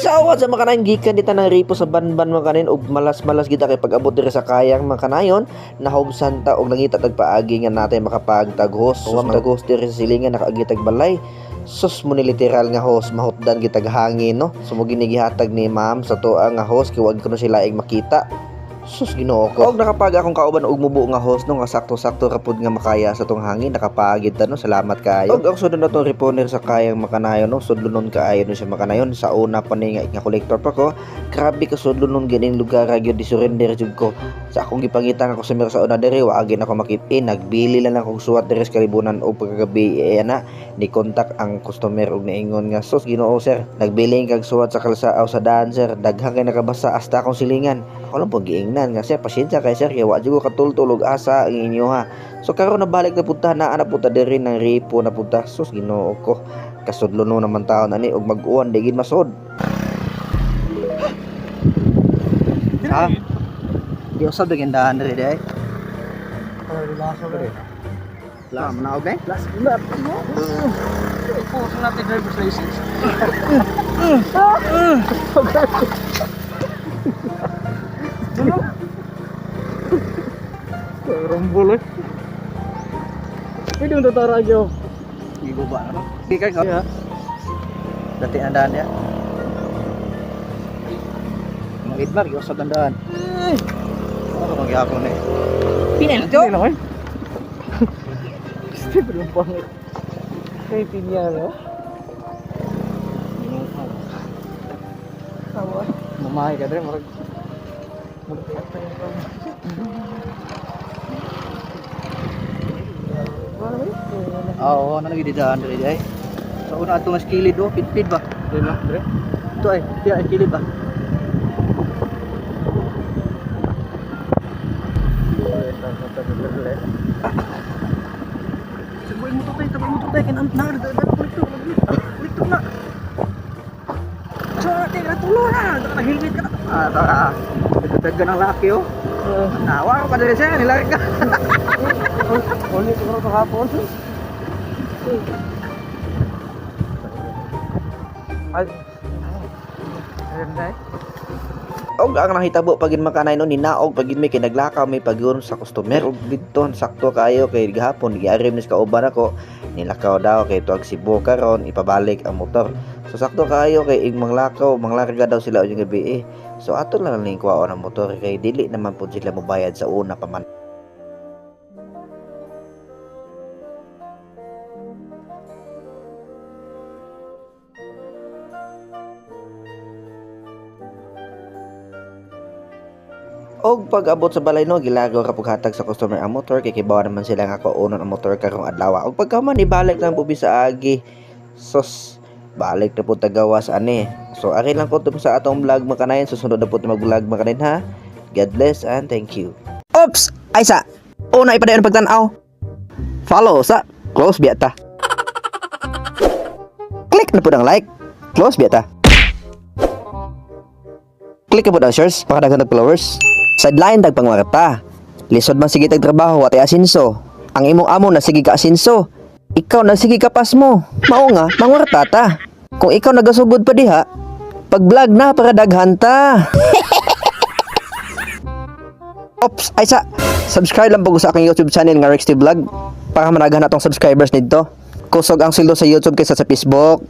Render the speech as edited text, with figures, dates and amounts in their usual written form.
Sawat sa makanayon gikan dita ng ripo sa banban makanin og malas-malas kita kay pag-abot diri sa kayang makanayon nahubsan ta og nangita tagpaagi nga natay makapagtaghos. Huwag taghos diri sa silingan nakaagitag balay. Sus mo ni literal nga host mahutdan gitag hangin no. Sumugin ni gihatag ni ma'am sa tuwa nga host kay wag kuno sila ig makita. Sus Ginoo ko. Og nakapag akong kauban og mubo nga host no nga sakto-sakto rapod nga makaya sa tong hangin nakapagid ta no. Salamat kaayo. Og ang sudon na tong reponer sa kayang makanayon no sudlunon kaayo no siya makanayon sa una pa ni nga collector pa ko. Grabe ka sudlunon ganing lugar gyud di surrender jud ko. Sa akong gipangita nga customer sa una diri wa agin ako makit-in nagbili lang akong suwat diri sa kalibunan og pagkagabi ana ni kontak ang customer og niingon nga sus Ginoo sir nagbili kag suwat sa kalsaaw sa dancer daghang kay nakabasa hasta akong silingan. Ako lang po giingnan nga sir pasensya kay sir kay wa jud ko katultulog asa ang inyo ha. So karon nabalik na punta na ana punta diri ng ripo na punta sus Ginoo ko kasudlono naman taon ani og mag-uwan digid masod. Ha? Di usab dagindahan diri day. Laso ba? Lah manaog day? Last lap mo. Ito sa natin driver's license. Ano? Rumbol eh. Pwede mo tatara dyan. Igo ba na? Kikay ka? Dati andahan niya. Mag-idmar, yung sa gandaan. Ano mag-iapon eh? Pinel to? Pinel ako eh. Gusto ko yung pangit. Kaya pinya no? Tawa. Mamahay ka dyan. Magtiyak pa yung pangit. Oo, ano nagididaan diri day? Sa una ato nga skilid oh, pit ba? Dito na, dire? Ito ay, tiya ay kilid ba? Sabay mo to tay, kinam na dito na. So, tingnan tulo na, nahilmit ka na. Dagdagan ng laki oh. Nawa ka pa diri siya, nilaki ka. Ulit ko sa hapon. Ay. Ayun dai. Og ang nahitabo pagin makanay no ninaog pagin may kinaglakaw may pagyon sa customer og didto sakto kayo kay gihapon giarim nis kauban ako nilakaw daw kay tuag Cebu karon ipabalik ang motor. So sakto kayo kay ig manglakaw manglarga daw sila yung gabi So ato lang ning kuwaon ang motor kay dili naman pud sila mobayad sa una pa man. Og pag-abot sa balay no gilagaw ra paghatag sa customer ang motor kay kibawa naman sila nga kaunon ang motor karong adlaw. Og pagkaman ibalik lang pubi sa agi. Sos balik na po tagawas ani. So ari lang ko sa atong vlog makanayon susunod na po mag-vlog makanayon ha. God bless and thank you. Oops! Ay sa una ipadayon pagtan-aw. Follow sa close biata. Click na po ng like. Close biata. Click na po ng shares para daghan followers. Sideline dag pangwarta. Lisod man sige tag trabaho wa tay asinso. Ang imong amo na sige ka asinso. Ikaw na sige ka pas mo. Mao nga mangwarta ta. Kung ikaw nagasugod pa diha, pag vlog na para daghan ta. Ops, ay sa subscribe lang po sa aking YouTube channel nga Rex T Vlog para managhan natong subscribers nito. Kusog ang sildo sa YouTube kaysa sa Facebook.